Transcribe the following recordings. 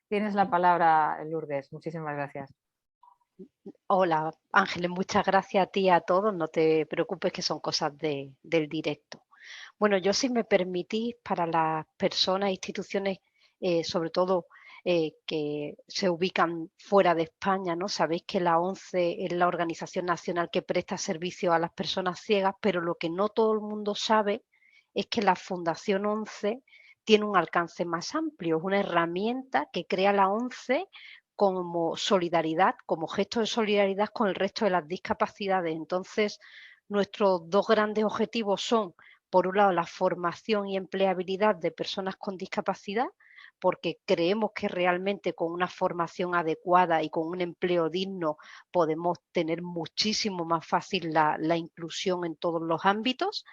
Tienes la palabra, Lourdes. Muchísimas gracias. Hola, Ángeles, muchas gracias a ti y a todos. No te preocupes que son cosas del directo. Bueno, yo si me permitís, para las personas e instituciones, sobre todo que se ubican fuera de España, ¿no? Sabéis que la ONCE es la organización nacional que presta servicio a las personas ciegas, pero lo que no todo el mundo sabe es que la Fundación ONCE tiene un alcance más amplio, es una herramienta que crea la ONCE como solidaridad, como gesto de solidaridad con el resto de las discapacidades. Entonces, nuestros dos grandes objetivos son, por un lado, la formación y empleabilidad de personas con discapacidad, porque creemos que realmente con una formación adecuada y con un empleo digno podemos tener muchísimo más fácil la inclusión en todos los ámbitos.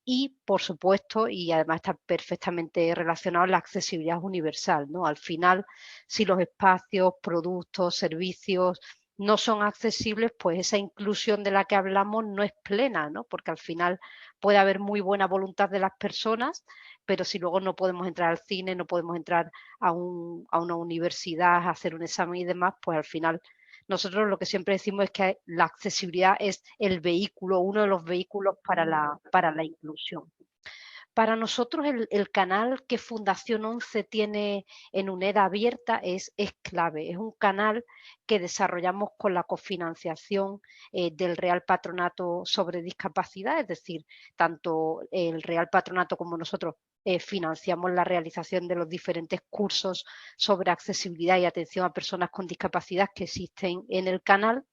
Y, por supuesto, y además está perfectamente relacionado, la accesibilidad universal, ¿no? Al final, si los espacios, productos, servicios no son accesibles, pues esa inclusión de la que hablamos no es plena, ¿no? Porque al final puede haber muy buena voluntad de las personas, pero si luego no podemos entrar al cine, no podemos entrar a una universidad, a hacer un examen y demás, pues al final nosotros lo que siempre decimos es que la accesibilidad es el vehículo, uno de los vehículos para la inclusión. Para nosotros el canal que Fundación ONCE tiene en UNED abierta es clave. Es un canal que desarrollamos con la cofinanciación del Real Patronato sobre Discapacidad, es decir, tanto el Real Patronato como nosotros financiamos la realización de los diferentes cursos sobre accesibilidad y atención a personas con discapacidad que existen en el canal.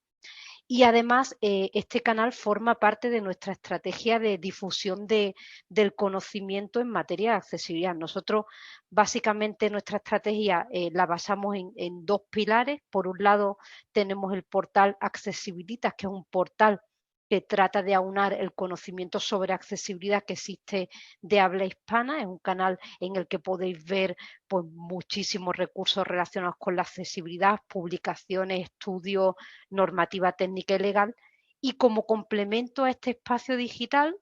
Y además, este canal forma parte de nuestra estrategia de difusión del conocimiento en materia de accesibilidad. Nosotros, básicamente, nuestra estrategia la basamos en dos pilares. Por un lado, tenemos el portal Accesibilitas, que es un portal que trata de aunar el conocimiento sobre accesibilidad que existe de habla hispana. Es un canal en el que podéis ver pues, muchísimos recursos relacionados con la accesibilidad, publicaciones, estudios, normativa técnica y legal, y como complemento a este espacio digital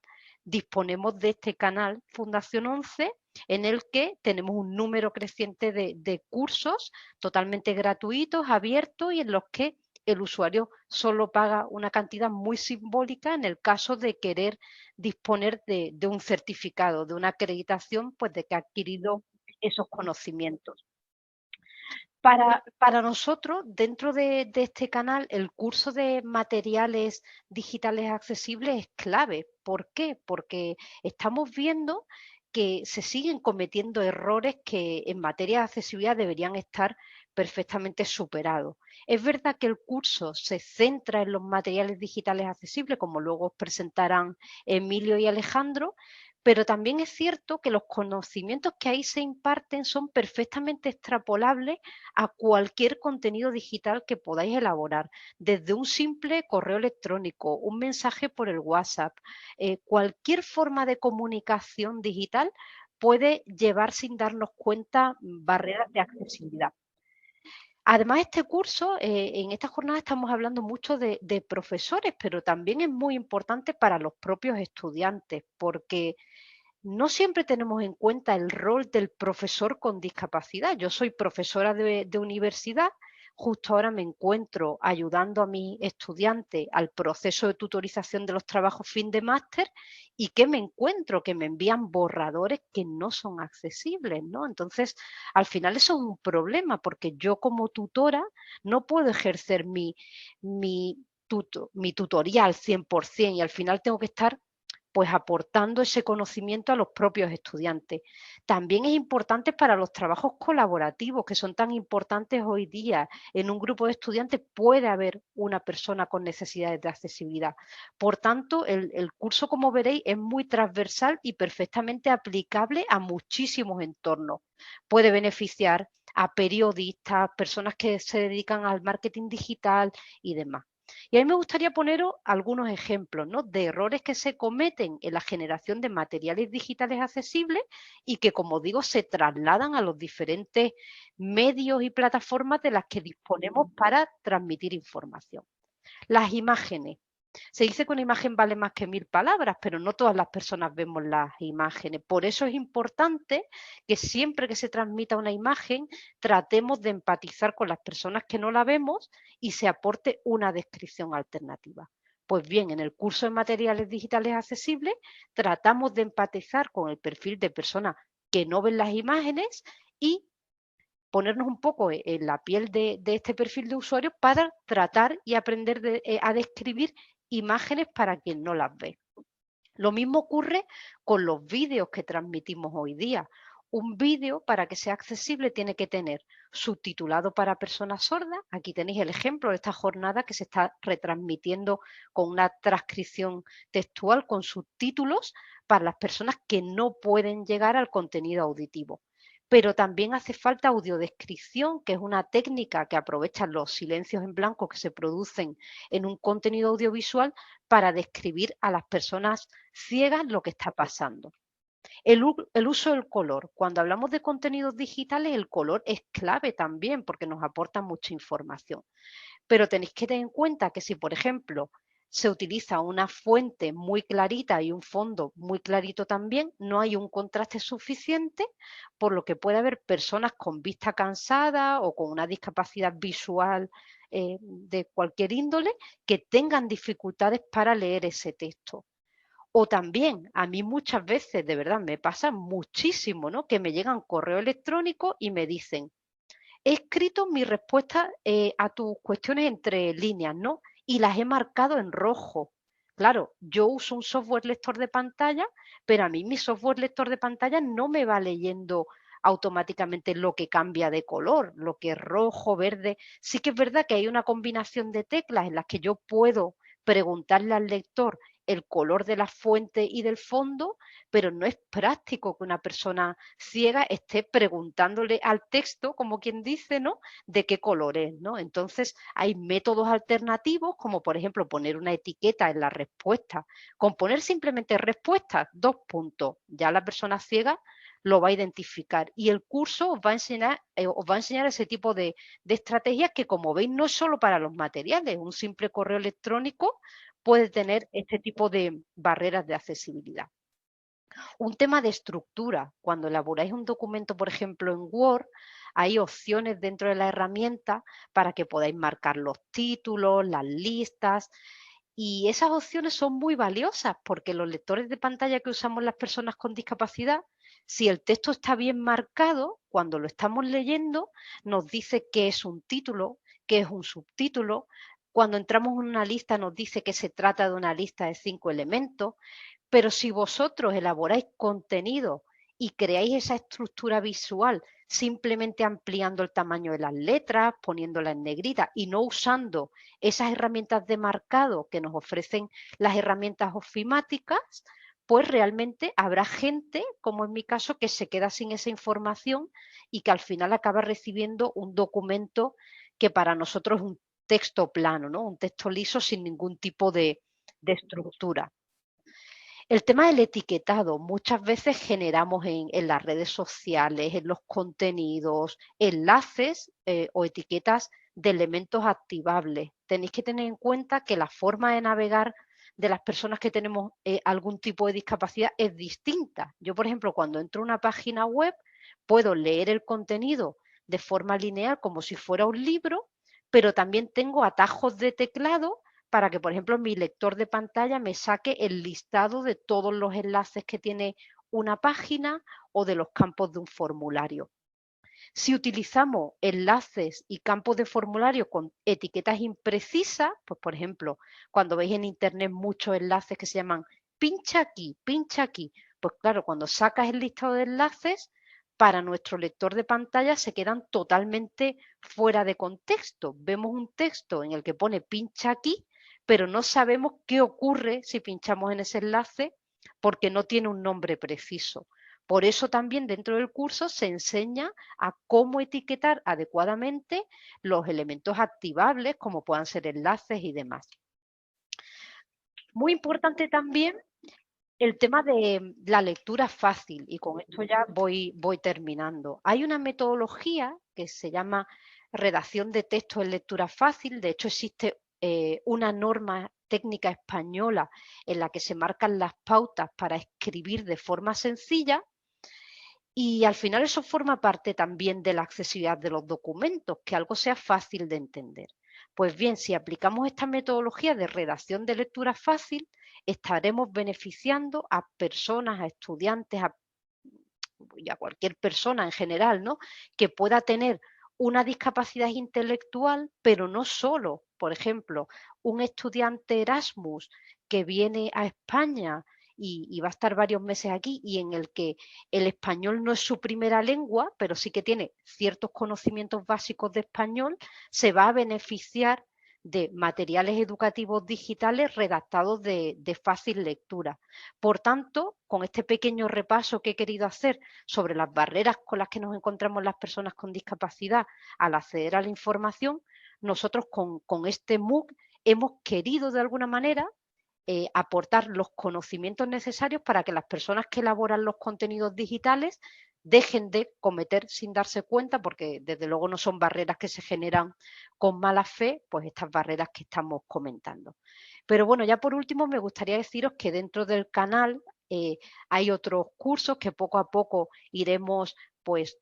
disponemos de este canal Fundación 11 en el que tenemos un número creciente de cursos totalmente gratuitos, abiertos y en los que el usuario solo paga una cantidad muy simbólica en el caso de querer disponer de un certificado, de una acreditación, pues de que ha adquirido esos conocimientos. Para nosotros, dentro de este canal, el curso de materiales digitales accesibles es clave. ¿Por qué? Porque estamos viendo que se siguen cometiendo errores que en materia de accesibilidad deberían estar perfectamente superados. Es verdad que el curso se centra en los materiales digitales accesibles, como luego os presentarán Emilio y Alejandro, pero también es cierto que los conocimientos que ahí se imparten son perfectamente extrapolables a cualquier contenido digital que podáis elaborar, desde un simple correo electrónico, un mensaje por el WhatsApp, cualquier forma de comunicación digital puede llevar sin darnos cuenta barreras de accesibilidad. Además, este curso, en esta jornada estamos hablando mucho de profesores, pero también es muy importante para los propios estudiantes, porque no siempre tenemos en cuenta el rol del profesor con discapacidad. Yo soy profesora de universidad, justo ahora me encuentro ayudando a mis estudiantes al proceso de tutorización de los trabajos fin de máster y que me encuentro que me envían borradores que no son accesibles, ¿no? Entonces, al final eso es un problema porque yo como tutora no puedo ejercer mi tutoría al 100% y al final tengo que estar pues aportando ese conocimiento a los propios estudiantes. También es importante para los trabajos colaborativos, que son tan importantes hoy día. En un grupo de estudiantes puede haber una persona con necesidades de accesibilidad. Por tanto, el curso, como veréis, es muy transversal y perfectamente aplicable a muchísimos entornos. Puede beneficiar a periodistas, personas que se dedican al marketing digital y demás. Y a mí me gustaría poneros algunos ejemplos, ¿no?, de errores que se cometen en la generación de materiales digitales accesibles y que, como digo, se trasladan a los diferentes medios y plataformas de las que disponemos para transmitir información. Las imágenes. Se dice que una imagen vale más que 1000 palabras, pero no todas las personas vemos las imágenes. Por eso es importante que siempre que se transmita una imagen, tratemos de empatizar con las personas que no la vemos y se aporte una descripción alternativa. Pues bien, en el curso de materiales digitales accesibles tratamos de empatizar con el perfil de personas que no ven las imágenes y ponernos un poco en la piel de este perfil de usuario para tratar y aprender a describir imágenes para quien no las ve. Lo mismo ocurre con los vídeos que transmitimos hoy día. Un vídeo, para que sea accesible, tiene que tener subtitulado para personas sordas. Aquí tenéis el ejemplo de esta jornada que se está retransmitiendo con una transcripción textual con subtítulos para las personas que no pueden llegar al contenido auditivo. Pero también hace falta audiodescripción, que es una técnica que aprovecha los silencios en blanco que se producen en un contenido audiovisual para describir a las personas ciegas lo que está pasando. El uso del color. Cuando hablamos de contenidos digitales, el color es clave también porque nos aporta mucha información. Pero tenéis que tener en cuenta que si, por ejemplo, se utiliza una fuente muy clarita y un fondo muy clarito también, no hay un contraste suficiente, por lo que puede haber personas con vista cansada o con una discapacidad visual de cualquier índole que tengan dificultades para leer ese texto. O también, a mí muchas veces, de verdad, me pasa muchísimo, ¿no? Que me llegan correo electrónico y me dicen, he escrito mi respuesta a tus cuestiones entre líneas, ¿no? Y las he marcado en rojo. Claro, yo uso un software lector de pantalla, pero a mí mi software lector de pantalla no me va leyendo automáticamente lo que cambia de color, lo que es rojo, verde. Sí que es verdad que hay una combinación de teclas en las que yo puedo preguntarle al lector el color de la fuente y del fondo, pero no es práctico que una persona ciega esté preguntándole al texto, como quien dice, ¿no? De qué color es, ¿no? Entonces, hay métodos alternativos, como por ejemplo poner una etiqueta en la respuesta. Con poner simplemente respuestas, 2 puntos, ya la persona ciega lo va a identificar. Y el curso os va a enseñar ese tipo de estrategias que, como veis, no es solo para los materiales. Un simple correo electrónico puede tener este tipo de barreras de accesibilidad. Un tema de estructura. Cuando elaboráis un documento, por ejemplo, en Word, hay opciones dentro de la herramienta para que podáis marcar los títulos, las listas. Y esas opciones son muy valiosas porque los lectores de pantalla que usamos las personas con discapacidad, si el texto está bien marcado, cuando lo estamos leyendo, nos dice qué es un título, qué es un subtítulo. Cuando entramos en una lista nos dice que se trata de una lista de 5 elementos. Pero si vosotros elaboráis contenido y creáis esa estructura visual simplemente ampliando el tamaño de las letras, poniéndolas en negrita y no usando esas herramientas de marcado que nos ofrecen las herramientas ofimáticas, pues realmente habrá gente, como en mi caso, que se queda sin esa información y que al final acaba recibiendo un documento que para nosotros es un texto plano, ¿no? Un texto liso sin ningún tipo de estructura. El tema del etiquetado, muchas veces generamos en las redes sociales, en los contenidos, enlaces o etiquetas de elementos activables. Tenéis que tener en cuenta que la forma de navegar de las personas que tenemos algún tipo de discapacidad es distinta. Yo, por ejemplo, cuando entro a una página web, puedo leer el contenido de forma lineal como si fuera un libro, pero también tengo atajos de teclado para que, por ejemplo, mi lector de pantalla me saque el listado de todos los enlaces que tiene una página o de los campos de un formulario. Si utilizamos enlaces y campos de formulario con etiquetas imprecisas, pues por ejemplo, cuando veis en internet muchos enlaces que se llaman pincha aquí, pues claro, cuando sacas el listado de enlaces, para nuestro lector de pantalla se quedan totalmente fuera de contexto. Vemos un texto en el que pone pincha aquí, pero no sabemos qué ocurre si pinchamos en ese enlace porque no tiene un nombre preciso. Por eso también dentro del curso se enseña a cómo etiquetar adecuadamente los elementos activables, como puedan ser enlaces y demás. Muy importante también el tema de la lectura fácil, y con esto ya voy terminando. Hay una metodología que se llama redacción de texto en lectura fácil. De hecho, existe una norma técnica española en la que se marcan las pautas para escribir de forma sencilla. Y al final eso forma parte también de la accesibilidad de los documentos, que algo sea fácil de entender. Pues bien, si aplicamos esta metodología de redacción de lectura fácil, estaremos beneficiando a personas, a estudiantes, y a cualquier persona en general, ¿no? Que pueda tener una discapacidad intelectual, pero no solo. Por ejemplo, un estudiante Erasmus que viene a España y va a estar varios meses aquí y en el que el español no es su primera lengua, pero sí que tiene ciertos conocimientos básicos de español, se va a beneficiar de materiales educativos digitales redactados de fácil lectura. Por tanto, con este pequeño repaso que he querido hacer sobre las barreras con las que nos encontramos las personas con discapacidad al acceder a la información, nosotros con este MOOC hemos querido de alguna manera aportar los conocimientos necesarios para que las personas que elaboran los contenidos digitales dejen de cometer sin darse cuenta, porque desde luego no son barreras que se generan con mala fe, pues estas barreras que estamos comentando. Pero bueno, ya por último me gustaría deciros que dentro del canal hay otros cursos que poco a poco iremos pues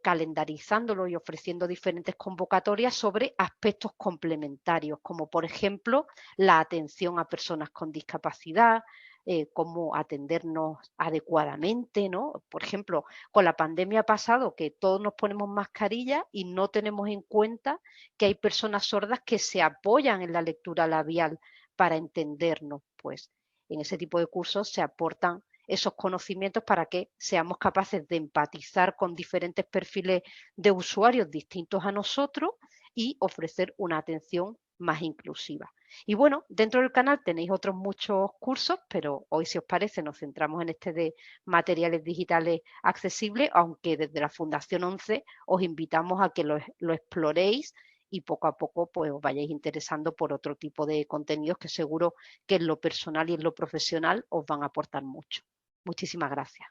calendarizándolo y ofreciendo diferentes convocatorias sobre aspectos complementarios, como por ejemplo la atención a personas con discapacidad, cómo atendernos adecuadamente, ¿no? Por ejemplo, con la pandemia ha pasado que todos nos ponemos mascarilla y no tenemos en cuenta que hay personas sordas que se apoyan en la lectura labial para entendernos. Pues en ese tipo de cursos se aportan esos conocimientos para que seamos capaces de empatizar con diferentes perfiles de usuarios distintos a nosotros y ofrecer una atención más inclusiva. Y bueno, dentro del canal tenéis otros muchos cursos, pero hoy, si os parece, nos centramos en este de materiales digitales accesibles, aunque desde la Fundación 11 os invitamos a que lo exploréis y poco a poco pues, os vayáis interesando por otro tipo de contenidos que seguro que en lo personal y en lo profesional os van a aportar mucho. Muchísimas gracias.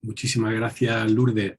Muchísimas gracias, Lourdes.